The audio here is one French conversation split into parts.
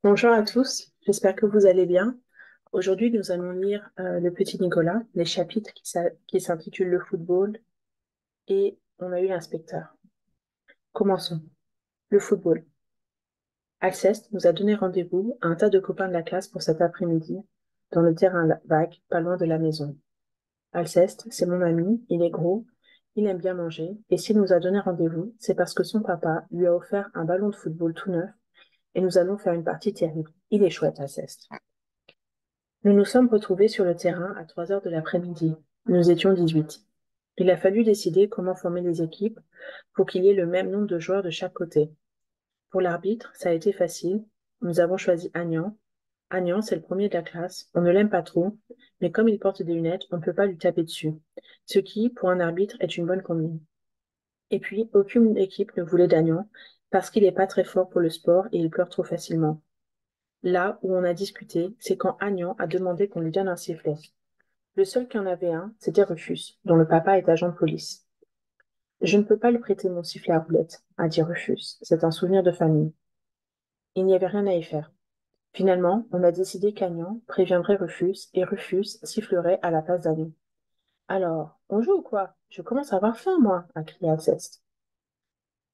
Bonjour à tous, j'espère que vous allez bien. Aujourd'hui, nous allons lire Le Petit Nicolas, les chapitres qui s'intitulent Le football et On a eu l'inspecteur. Commençons. Le football. Alceste nous a donné rendez-vous à un tas de copains de la classe pour cet après-midi, dans le terrain vague, pas loin de la maison. Alceste, c'est mon ami, il est gros, il aime bien manger, et s'il nous a donné rendez-vous, c'est parce que son papa lui a offert un ballon de football tout neuf, et nous allons faire une partie terrible. Il est chouette, Alceste. Nous nous sommes retrouvés sur le terrain à 3 heures de l'après-midi. Nous étions 18. Il a fallu décider comment former les équipes pour qu'il y ait le même nombre de joueurs de chaque côté. Pour l'arbitre, ça a été facile. Nous avons choisi Agnan. Agnan, c'est le premier de la classe. On ne l'aime pas trop, mais comme il porte des lunettes, on ne peut pas lui taper dessus. Ce qui, pour un arbitre, est une bonne combine. Et puis, aucune équipe ne voulait d'Agnan parce qu'il n'est pas très fort pour le sport et il pleure trop facilement. Là où on a discuté, c'est quand Agnan a demandé qu'on lui donne un sifflet. Le seul qui en avait un, c'était Rufus, dont le papa est agent de police. Je ne peux pas lui prêter mon sifflet à roulette, a dit Rufus. C'est un souvenir de famille. Il n'y avait rien à y faire. Finalement, on a décidé qu'Agnan préviendrait Rufus et Rufus sifflerait à la place d'Agnan. Alors, on joue ou quoi? Je commence à avoir faim, moi, a crié Alceste.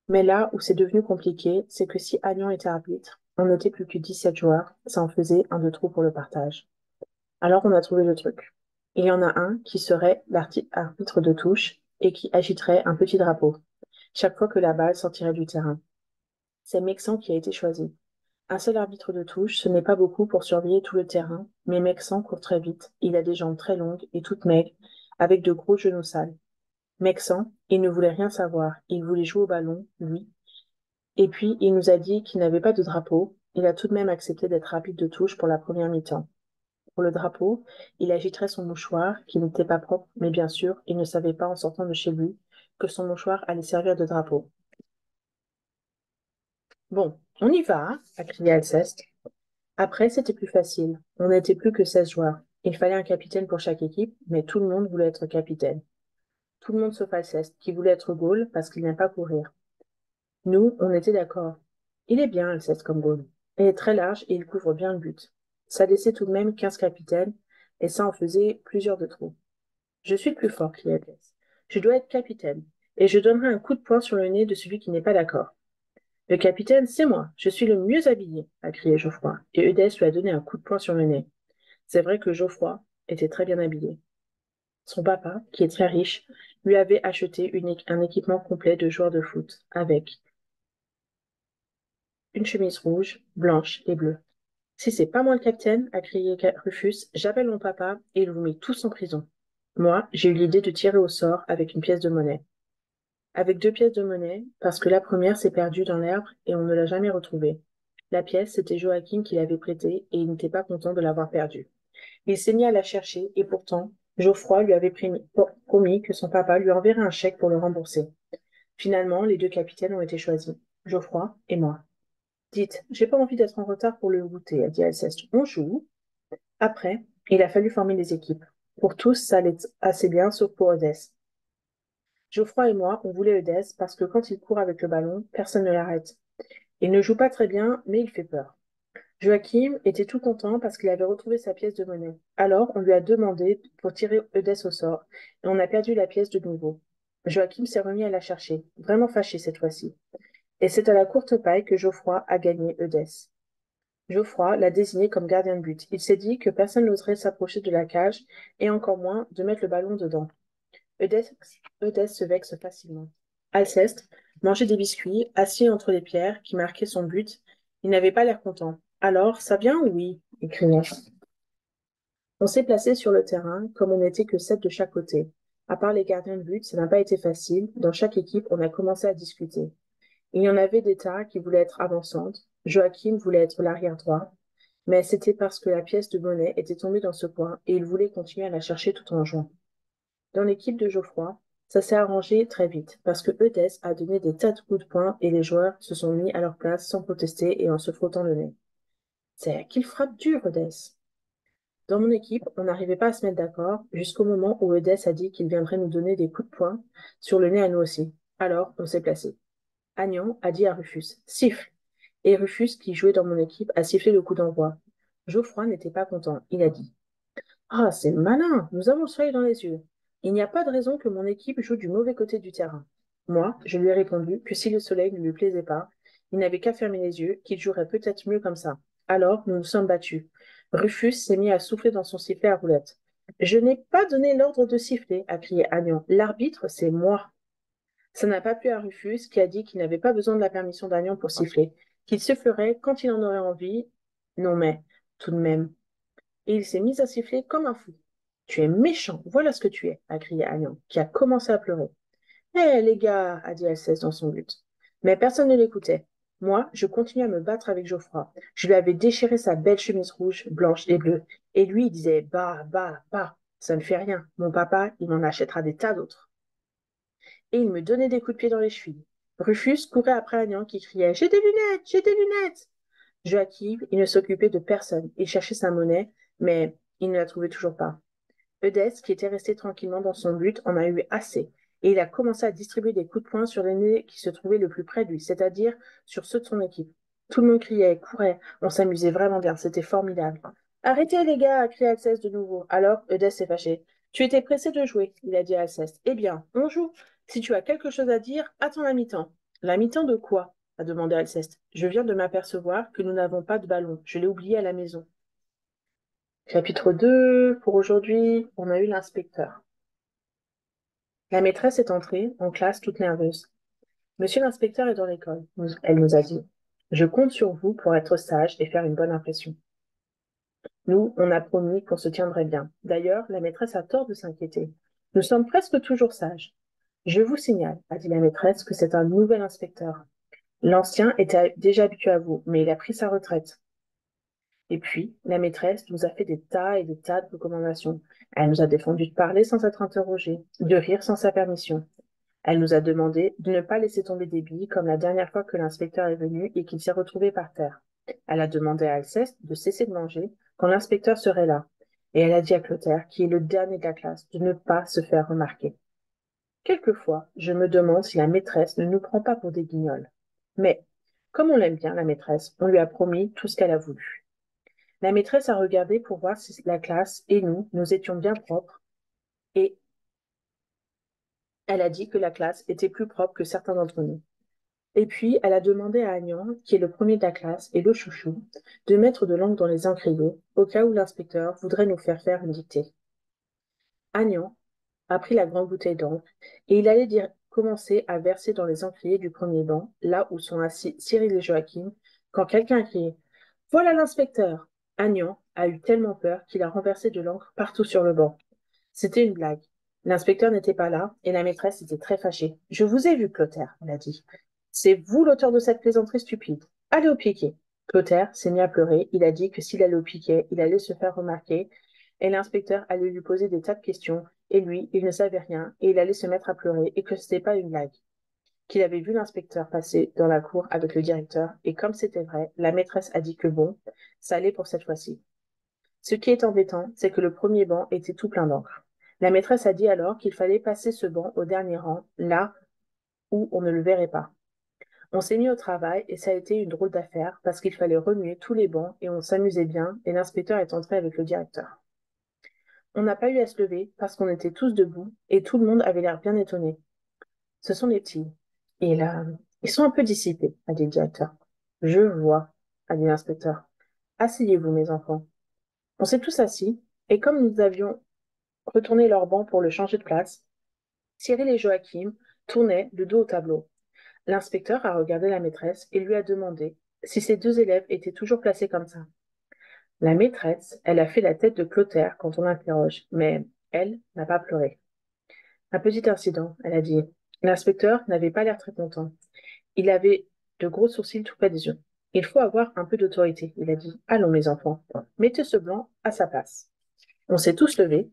Mais là où c'est devenu compliqué, c'est que si Agnan était arbitre, on n'était plus que 17 joueurs, ça en faisait un de trop pour le partage. Alors on a trouvé le truc. Il y en a un qui serait l'arbitre de touche et qui agiterait un petit drapeau chaque fois que la balle sortirait du terrain. C'est Mexan qui a été choisi. Un seul arbitre de touche, ce n'est pas beaucoup pour surveiller tout le terrain, mais Mexan court très vite, il a des jambes très longues et toutes maigres, avec de gros genoux sales. Mexan, il ne voulait rien savoir, il voulait jouer au ballon, lui, et puis il nous a dit qu'il n'avait pas de drapeau, il a tout de même accepté d'être arbitre de touche pour la première mi-temps. Pour le drapeau, il agiterait son mouchoir, qui n'était pas propre, mais bien sûr, il ne savait pas en sortant de chez lui que son mouchoir allait servir de drapeau. Bon, on y va, hein, a crié Alceste. Après, c'était plus facile. On n'était plus que 16 joueurs. Il fallait un capitaine pour chaque équipe, mais tout le monde voulait être capitaine. Tout le monde sauf Alceste, qui voulait être goal parce qu'il n'aime pas courir. Nous, on était d'accord. Il est bien, Alceste, comme goal. Il est très large et il couvre bien le but. Ça laissait tout de même 15 capitaines, et ça en faisait plusieurs de trop. Je suis le plus fort, cria Eudès. Je dois être capitaine, et je donnerai un coup de poing sur le nez de celui qui n'est pas d'accord. Le capitaine, c'est moi, je suis le mieux habillé, a crié Geoffroy, et Eudès lui a donné un coup de poing sur le nez. C'est vrai que Geoffroy était très bien habillé. Son papa, qui est très riche, lui avait acheté un équipement complet de joueur de foot, avec une chemise rouge, blanche et bleue. Si c'est pas moi le capitaine, a crié Rufus, j'appelle mon papa et il vous met tous en prison. Moi, j'ai eu l'idée de tirer au sort avec une pièce de monnaie. Avec 2 pièces de monnaie, parce que la première s'est perdue dans l'herbe et on ne l'a jamais retrouvée. La pièce, c'était Joachim qui l'avait prêtée et il n'était pas content de l'avoir perdue. Il s'est mis à la chercher et pourtant, Geoffroy lui avait promis que son papa lui enverrait un chèque pour le rembourser. Finalement, les 2 capitaines ont été choisis, Geoffroy et moi. Dites, j'ai pas envie d'être en retard pour le goûter, a dit Alceste. On joue. Après, il a fallu former les équipes. Pour tous, ça allait assez bien, sauf pour Odès. Geoffroy et moi, on voulait Eudès parce que quand il court avec le ballon, personne ne l'arrête. Il ne joue pas très bien, mais il fait peur. Joachim était tout content parce qu'il avait retrouvé sa pièce de monnaie. Alors, on lui a demandé pour tirer Eudès au sort, et on a perdu la pièce de nouveau. Joachim s'est remis à la chercher, vraiment fâché cette fois-ci. Et c'est à la courte paille que Geoffroy a gagné Eudès. Geoffroy l'a désigné comme gardien de but. Il s'est dit que personne n'oserait s'approcher de la cage, et encore moins de mettre le ballon dedans. Eudès, Eudès se vexe facilement. Alceste mangeait des biscuits, assis entre les pierres qui marquaient son but. Il n'avait pas l'air content. Alors, ça vient ou oui? Il criait. On s'est placé sur le terrain, comme on n'était que 7 de chaque côté. À part les gardiens de but, ça n'a pas été facile. Dans chaque équipe, on a commencé à discuter. Il y en avait des tas qui voulaient être avancantes. Joachim voulait être l'arrière droit, mais c'était parce que la pièce de monnaie était tombée dans ce coin et il voulait continuer à la chercher tout en jouant. Dans l'équipe de Geoffroy, ça s'est arrangé très vite, parce que Eudès a donné des tas de coups de poing et les joueurs se sont mis à leur place sans protester et en se frottant le nez. C'est qu'il frappe dur, Eudès. Dans mon équipe, on n'arrivait pas à se mettre d'accord jusqu'au moment où Eudès a dit qu'il viendrait nous donner des coups de poing sur le nez à nous aussi. Alors, on s'est placé. Agnan a dit à Rufus, siffle. Et Rufus, qui jouait dans mon équipe, a sifflé le coup d'envoi. Geoffroy n'était pas content. Il a dit: Ah, c'est malin, nous avons le soleil dans les yeux. Il n'y a pas de raison que mon équipe joue du mauvais côté du terrain. Moi, je lui ai répondu que si le soleil ne lui plaisait pas, il n'avait qu'à fermer les yeux, qu'il jouerait peut-être mieux comme ça. Alors, nous nous sommes battus. Rufus s'est mis à souffler dans son sifflet à roulette. Je n'ai pas donné l'ordre de siffler, a crié Agnan. L'arbitre, c'est moi. Ça n'a pas plu à Rufus, qui a dit qu'il n'avait pas besoin de la permission d'Agnan pour siffler, qu'il sifflerait quand il en aurait envie. Non mais, tout de même, et il s'est mis à siffler comme un fou. Tu es méchant, voilà ce que tu es, a crié Agnan, qui a commencé à pleurer. Hé, les gars, a dit Alceste dans son but. Mais personne ne l'écoutait. Moi, je continuais à me battre avec Geoffroy. Je lui avais déchiré sa belle chemise rouge, blanche et bleue. Et lui, il disait: Bah, bah, bah, ça ne fait rien. Mon papa, il m'en achètera des tas d'autres. Et il me donnait des coups de pied dans les chevilles. Rufus courait après Agnan qui criait: J'ai des lunettes, j'ai des lunettes. Joachim, il ne s'occupait de personne. Il cherchait sa monnaie, mais il ne la trouvait toujours pas. Eudès, qui était resté tranquillement dans son but, en a eu assez, et il a commencé à distribuer des coups de poing sur l'aîné qui se trouvait le plus près de lui, c'est-à-dire sur ceux de son équipe. Tout le monde criait, courait, on s'amusait vraiment bien, c'était formidable. Arrêtez les gars, a crié Alceste de nouveau. Alors Eudès s'est fâché. Tu étais pressé de jouer, il a dit à Alceste. Eh bien, on joue. Si tu as quelque chose à dire, attends la mi-temps. La mi-temps de quoi? A demandé Alceste. Je viens de m'apercevoir que nous n'avons pas de ballon. Je l'ai oublié à la maison. Chapitre 2. Pour aujourd'hui, on a eu l'inspecteur. La maîtresse est entrée en classe toute nerveuse. Monsieur l'inspecteur est dans l'école, elle nous a dit. Je compte sur vous pour être sage et faire une bonne impression. Nous, on a promis qu'on se tiendrait bien. D'ailleurs, la maîtresse a tort de s'inquiéter. Nous sommes presque toujours sages. Je vous signale, a dit la maîtresse, que c'est un nouvel inspecteur. L'ancien était déjà habitué à vous, mais il a pris sa retraite. Et puis, la maîtresse nous a fait des tas et des tas de recommandations. Elle nous a défendu de parler sans être interrogée, de rire sans sa permission. Elle nous a demandé de ne pas laisser tomber des billes comme la dernière fois que l'inspecteur est venu et qu'il s'est retrouvé par terre. Elle a demandé à Alceste de cesser de manger quand l'inspecteur serait là. Et elle a dit à Clotaire, qui est le dernier de la classe, de ne pas se faire remarquer. Quelquefois, je me demande si la maîtresse ne nous prend pas pour des guignols. Mais, comme on l'aime bien, la maîtresse, on lui a promis tout ce qu'elle a voulu. La maîtresse a regardé pour voir si la classe et nous étions bien propres, et elle a dit que la classe était plus propre que certains d'entre nous. Et puis, elle a demandé à Agnan, qui est le premier de la classe et le chouchou, de mettre de l'encre dans les encriers, au cas où l'inspecteur voudrait nous faire une dictée. Agnan a pris la grande bouteille d'encre, et il allait commencer à verser dans les encriers du premier banc, là où sont assis Cyril et Joachim, quand quelqu'un a crié: Voilà l'inspecteur! Agnan a eu tellement peur qu'il a renversé de l'encre partout sur le banc. C'était une blague. L'inspecteur n'était pas là, et la maîtresse était très fâchée. Je vous ai vu, Clotaire, elle a dit. C'est vous l'auteur de cette plaisanterie stupide. Allez au piquet. Clotaire s'est mis à pleurer. Il a dit que s'il allait au piquet, il allait se faire remarquer, et l'inspecteur allait lui poser des tas de questions, et lui, il ne savait rien, et il allait se mettre à pleurer, et que ce n'était pas une blague. Qu'il avait vu l'inspecteur passer dans la cour avec le directeur, et comme c'était vrai, la maîtresse a dit que bon, ça allait pour cette fois-ci. Ce qui est embêtant, c'est que le premier banc était tout plein d'encre. La maîtresse a dit alors qu'il fallait passer ce banc au dernier rang, là où on ne le verrait pas. On s'est mis au travail et ça a été une drôle d'affaire parce qu'il fallait remuer tous les bancs et on s'amusait bien et l'inspecteur est entré avec le directeur. On n'a pas eu à se lever parce qu'on était tous debout et tout le monde avait l'air bien étonné. Ce sont les petits. Et là, ils sont un peu dissipés, a dit le directeur. Je vois, a dit l'inspecteur. Asseyez-vous, mes enfants. On s'est tous assis et comme nous avions retourné leur banc pour le changer de place, Cyril et Joachim tournaient le dos au tableau. L'inspecteur a regardé la maîtresse et lui a demandé si ses deux élèves étaient toujours placés comme ça. La maîtresse, elle a fait la tête de Clotaire quand on l'interroge, mais elle n'a pas pleuré. Un petit incident, elle a dit. L'inspecteur n'avait pas l'air très content. Il avait de gros sourcils tout près des yeux. Il faut avoir un peu d'autorité, il a dit. Allons, mes enfants, mettez ce blanc à sa place. On s'est tous levés.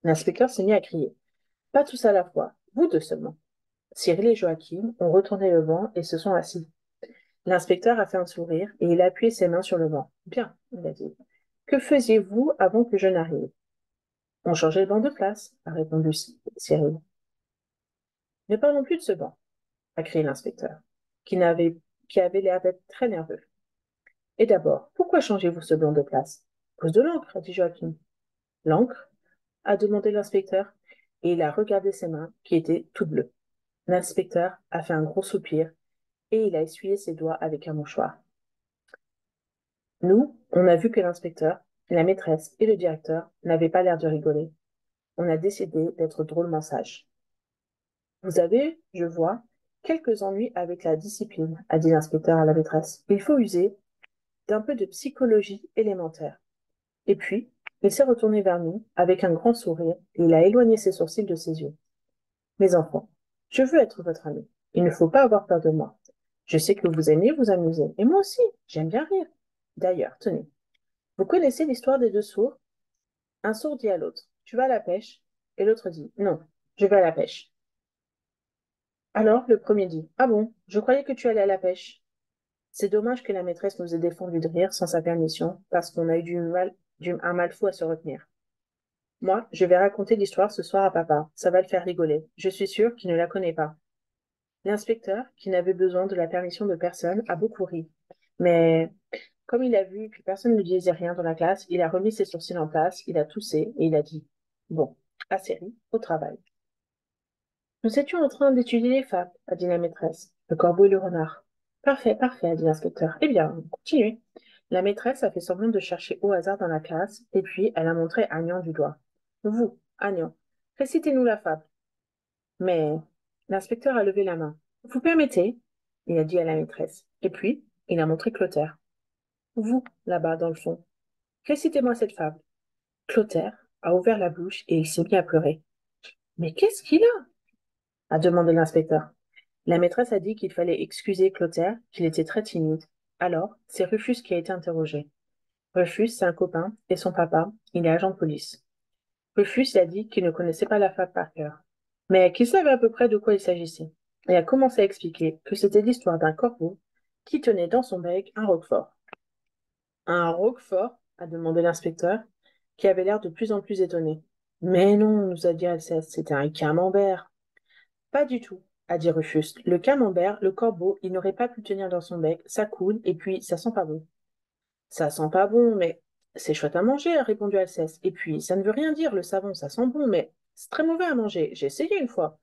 L'inspecteur s'est mis à crier. Pas tous à la fois, vous deux seulement. Cyril et Joachim ont retourné le banc et se sont assis. L'inspecteur a fait un sourire et il a appuyé ses mains sur le banc. Bien, il a dit. Que faisiez-vous avant que je n'arrive? On changeait le banc de place, a répondu Cyril. Ne parlons plus de ce banc, a crié l'inspecteur, qui n'avait qui avait l'air d'être très nerveux. Et d'abord, pourquoi changez-vous ce blanc de place? À cause de l'encre, a dit Joachim. L'encre? A demandé l'inspecteur, et il a regardé ses mains, qui étaient toutes bleues. L'inspecteur a fait un gros soupir, et il a essuyé ses doigts avec un mouchoir. Nous, on a vu que l'inspecteur, la maîtresse et le directeur n'avaient pas l'air de rigoler. On a décidé d'être drôlement sages. Vous avez, je vois, quelques ennuis avec la discipline, a dit l'inspecteur à la maîtresse. Il faut user d'un peu de psychologie élémentaire. Et puis, il s'est retourné vers nous avec un grand sourire et il a éloigné ses sourcils de ses yeux. Mes enfants, je veux être votre ami. Il ne faut pas avoir peur de moi. Je sais que vous aimez vous amuser. Et moi aussi, j'aime bien rire. D'ailleurs, tenez, vous connaissez l'histoire des deux sourds? Un sourd dit à l'autre, tu vas à la pêche? Et l'autre dit, non, je vais à la pêche. Alors, le premier dit, ah bon, je croyais que tu allais à la pêche. C'est dommage que la maîtresse nous ait défendu de rire sans sa permission, parce qu'on a eu un mal fou à se retenir. Moi, je vais raconter l'histoire ce soir à papa. Ça va le faire rigoler. Je suis sûre qu'il ne la connaît pas. L'inspecteur, qui n'avait besoin de la permission de personne, a beaucoup ri. Mais comme il a vu que personne ne disait rien dans la classe, il a remis ses sourcils en place, il a toussé et il a dit, bon, assez ri, au travail. Nous étions en train d'étudier les fables, a dit la maîtresse, le corbeau et le renard. Parfait, parfait, a dit l'inspecteur. Eh bien, continuez. La maîtresse a fait semblant de chercher au hasard dans la classe, et puis elle a montré Agnan du doigt. Vous, Agnan, récitez-nous la fable. Mais l'inspecteur a levé la main. Vous permettez? Il a dit à la maîtresse. Et puis, il a montré Clotaire. Vous, là-bas, dans le fond, récitez-moi cette fable. Clotaire a ouvert la bouche et il s'est mis à pleurer. Mais qu'est-ce qu'il a demandé l'inspecteur. La maîtresse a dit qu'il fallait excuser Clotaire, qu'il était très timide. Alors, c'est Rufus qui a été interrogé. Rufus, c'est un copain, et son papa, il est agent de police. Rufus a dit qu'il ne connaissait pas la fable par cœur, mais qu'il savait à peu près de quoi il s'agissait, et a commencé à expliquer que c'était l'histoire d'un corbeau qui tenait dans son bec un roquefort. Un roquefort? A demandé l'inspecteur, qui avait l'air de plus en plus étonné. Mais non, nous a dit Alceste, c'était un camembert. Pas du tout, a dit Rufus. Le camembert, le corbeau, il n'aurait pas pu tenir dans son bec, ça coule, et puis ça sent pas bon. Ça sent pas bon, mais c'est chouette à manger, a répondu Alceste. Et puis, ça ne veut rien dire, le savon, ça sent bon, mais c'est très mauvais à manger. J'ai essayé une fois.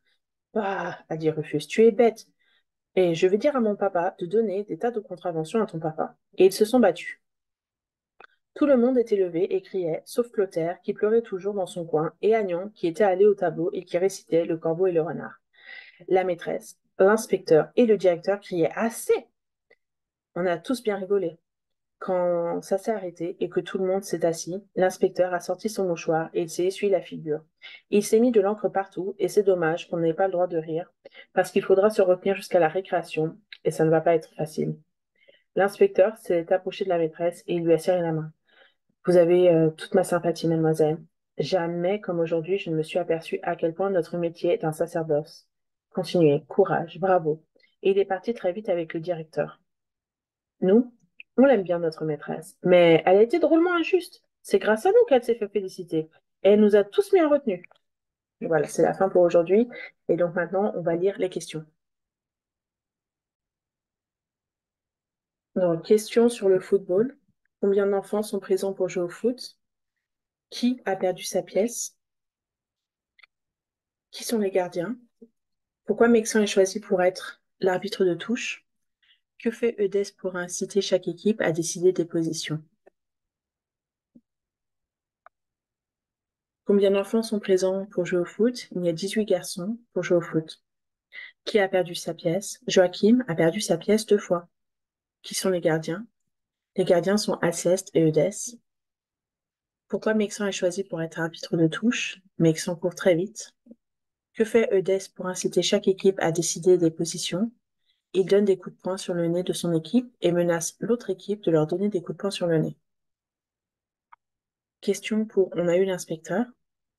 Bah, a dit Rufus, tu es bête. Et je vais dire à mon papa de donner des tas de contraventions à ton papa. Et ils se sont battus. Tout le monde était levé et criait, sauf Clotaire, qui pleurait toujours dans son coin, et Agnan, qui était allé au tableau et qui récitait Le corbeau et le renard. La maîtresse, l'inspecteur et le directeur criaient assez. On a tous bien rigolé. Quand ça s'est arrêté et que tout le monde s'est assis, l'inspecteur a sorti son mouchoir et il s'est essuyé la figure. Il s'est mis de l'encre partout et c'est dommage qu'on n'ait pas le droit de rire parce qu'il faudra se retenir jusqu'à la récréation et ça ne va pas être facile. L'inspecteur s'est approché de la maîtresse et il lui a serré la main. Vous avez toute ma sympathie, mademoiselle. Jamais comme aujourd'hui je ne me suis aperçu à quel point notre métier est un sacerdoce. Continuez, courage, bravo. Et il est parti très vite avec le directeur. Nous, on l'aime bien, notre maîtresse, mais elle a été drôlement injuste. C'est grâce à nous qu'elle s'est fait féliciter. Et elle nous a tous mis en retenue. Et voilà, c'est la fin pour aujourd'hui. Et donc maintenant, on va lire les questions. Donc, question sur le football. Combien d'enfants sont présents pour jouer au foot? Qui a perdu sa pièce? Qui sont les gardiens? Pourquoi Mexan est choisi pour être l'arbitre de touche? Que fait Eudès pour inciter chaque équipe à décider des positions? Combien d'enfants sont présents pour jouer au foot? Il y a 18 garçons pour jouer au foot. Qui a perdu sa pièce? Joachim a perdu sa pièce 2 fois. Qui sont les gardiens? Les gardiens sont Alceste et Eudès. Pourquoi Mexan est choisi pour être arbitre de touche? Mexan court très vite. Que fait Eudès pour inciter chaque équipe à décider des positions? Il donne des coups de poing sur le nez de son équipe et menace l'autre équipe de leur donner des coups de poing sur le nez. Question pour On a eu l'inspecteur.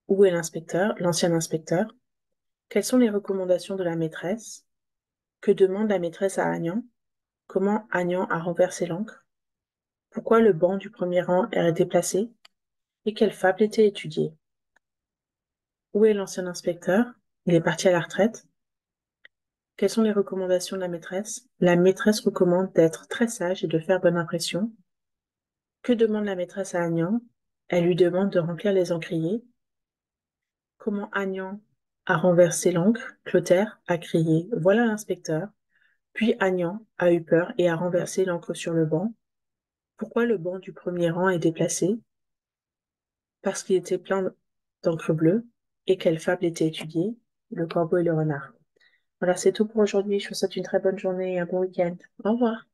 Où est l'inspecteur? L'ancien inspecteur. Quelles sont les recommandations de la maîtresse? Que demande la maîtresse à Agnan? Comment Agnan a renversé l'encre? Pourquoi le banc du premier rang est déplacé? Et quelle fable était étudiée? Où est l'ancien inspecteur? Il est parti à la retraite. Quelles sont les recommandations de la maîtresse? La maîtresse recommande d'être très sage et de faire bonne impression. Que demande la maîtresse à Agnan? Elle lui demande de remplir les encriers. Comment Agnan a renversé l'encre? Clotaire a crié: Voilà l'inspecteur. Puis Agnan a eu peur et a renversé l'encre sur le banc. Pourquoi le banc du premier rang est déplacé? Parce qu'il était plein d'encre bleue. Et quelle fable était étudiée? Le corbeau et le renard. Voilà, c'est tout pour aujourd'hui. Je vous souhaite une très bonne journée et un bon week-end. Au revoir.